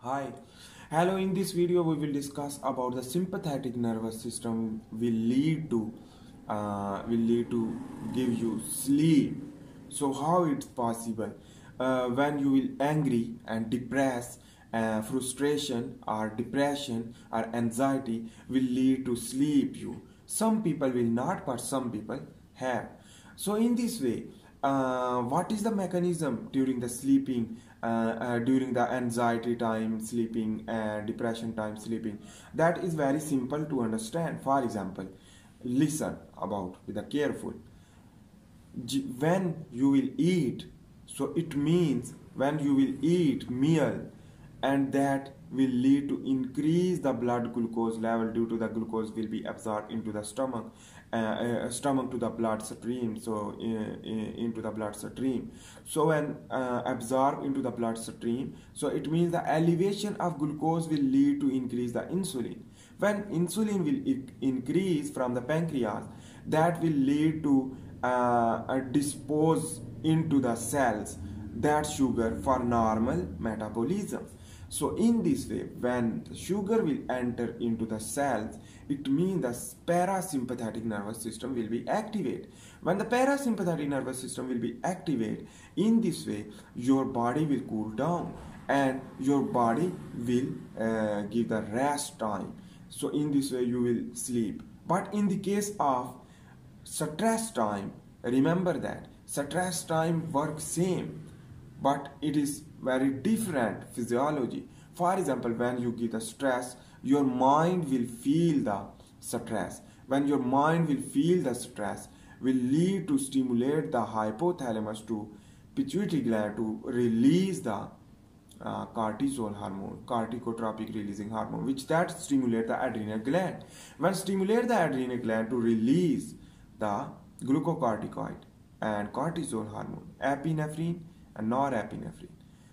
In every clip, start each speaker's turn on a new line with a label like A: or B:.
A: Hi. Hello, in this video we will discuss about the sympathetic nervous system will lead to give you sleep. So how it's possible? When you will angry and depressed, frustration or depression or anxiety will lead to sleep you. Some people will not, but some people have. So in this way, what is the mechanism during the sleeping, during the anxiety time sleeping and depression time sleeping? That is very simple to understand. For example, listen about with a careful. When you will eat, so it means when you will eat meal, and that will lead to increase the blood glucose level due to the glucose will be absorbed into the stomach to the blood stream, into the blood stream. So when absorbed into the blood stream, so it means the elevation of glucose will lead to increase the insulin. When insulin will increase from the pancreas, that will lead to dispose into the cells that sugar for normal metabolism. So in this way, when the sugar will enter into the cells, it means the parasympathetic nervous system will be activated. When the parasympathetic nervous system will be activated, in this way your body will cool down and your body will give the rest time. So in this way you will sleep. But in the case of stress time, remember that stress time works same, but it is very different physiology. For example, when you get the stress, your mind will feel the stress. When your mind will feel the stress, will lead to stimulate the hypothalamus to pituitary gland to release the cortisol hormone, corticotropic releasing hormone, which that stimulate the adrenal gland. When stimulate the adrenal gland to release the glucocorticoid and cortisol hormone, epinephrine and norepinephrine.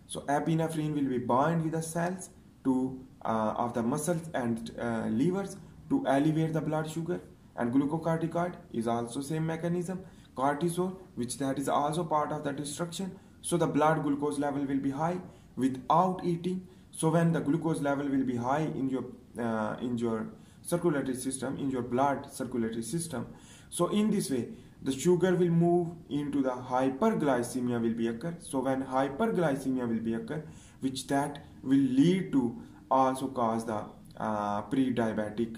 A: So epinephrine will be bind with the cells to of the muscles and livers to elevate the blood sugar, and glucocorticoid is also same mechanism. Cortisol, which that is also part of the destruction. So the blood glucose level will be high without eating. So when the glucose level will be high in your circulatory system, in your blood circulatory system, so in this way the sugar will move into the hyperglycemia will be occur. So when hyperglycemia will be occur, which that will lead to also cause the pre-diabetic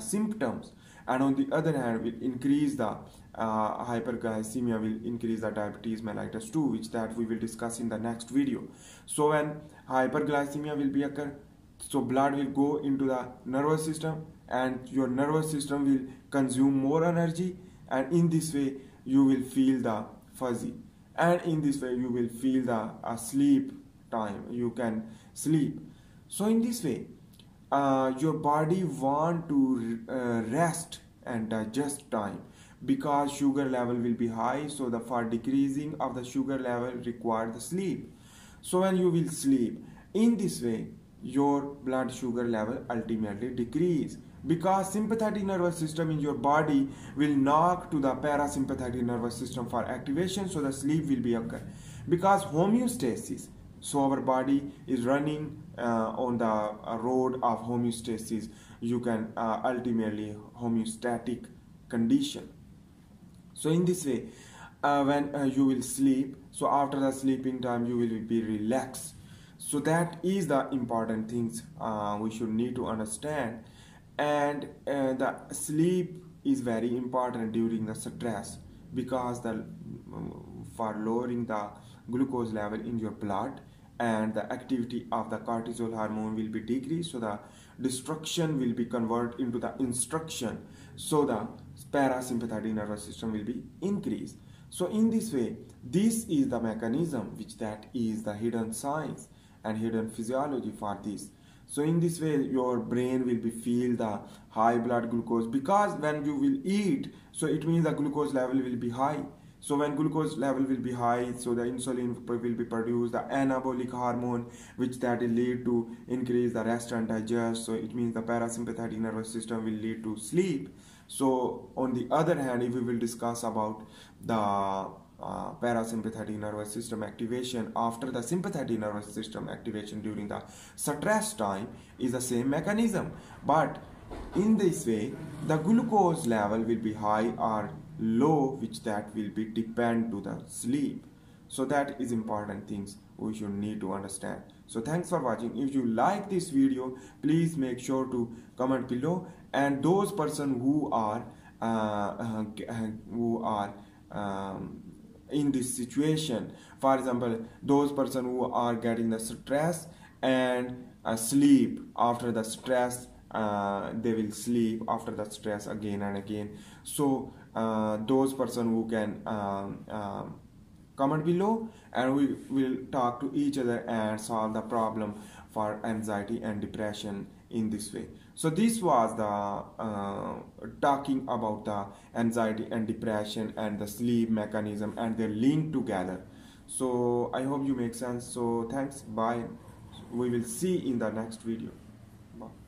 A: symptoms, and on the other hand will increase the hyperglycemia will increase the diabetes mellitus 2, which that we will discuss in the next video. So when hyperglycemia will be occur, so blood will go into the nervous system and your nervous system will consume more energy, and in this way you will feel the fuzzy, and in this way you will feel the sleep time, you can sleep. So in this way your body want to rest and digest time, because sugar level will be high, so the for decreasing of the sugar level require the sleep. So when you will sleep, in this way your blood sugar level ultimately decrease, because sympathetic nervous system in your body will knock to the parasympathetic nervous system for activation, so the sleep will be occur. Because homeostasis, so our body is running on the road of homeostasis, you can ultimately homeostatic condition. So in this way when you will sleep, so after the sleeping time you will be relaxed. So that is the important things we should need to understand. And the sleep is very important during the stress, because the for lowering the glucose level in your blood, and the activity of the cortisol hormone will be decreased, so the destruction will be converted into the instruction, so the parasympathetic nervous system will be increased. So in this way, this is the mechanism, which that is the hidden science and hidden physiology for this. So in this way your brain will be feel the high blood glucose, because when you will eat, so it means the glucose level will be high. So when glucose level will be high, so the insulin will be produced, the anabolic hormone, which that will lead to increase the rest and digest. So it means the parasympathetic nervous system will lead to sleep. So on the other hand, if we will discuss about the parasympathetic nervous system activation after the sympathetic nervous system activation during the stress time is the same mechanism, but in this way the glucose level will be high or low, which that will be depend to the sleep. So that is important things we should need to understand. So thanks for watching. If you like this video, please make sure to comment below, and those person who are in this situation, for example those person who are getting the stress and sleep after the stress, they will sleep after the stress again and again. So those person who can comment below, and we will talk to each other and solve the problem for anxiety and depression in this way. So this was the talking about the anxiety and depression and the sleep mechanism and their link together. So I hope you make sense. So thanks, bye. We will see in the next video. Bye.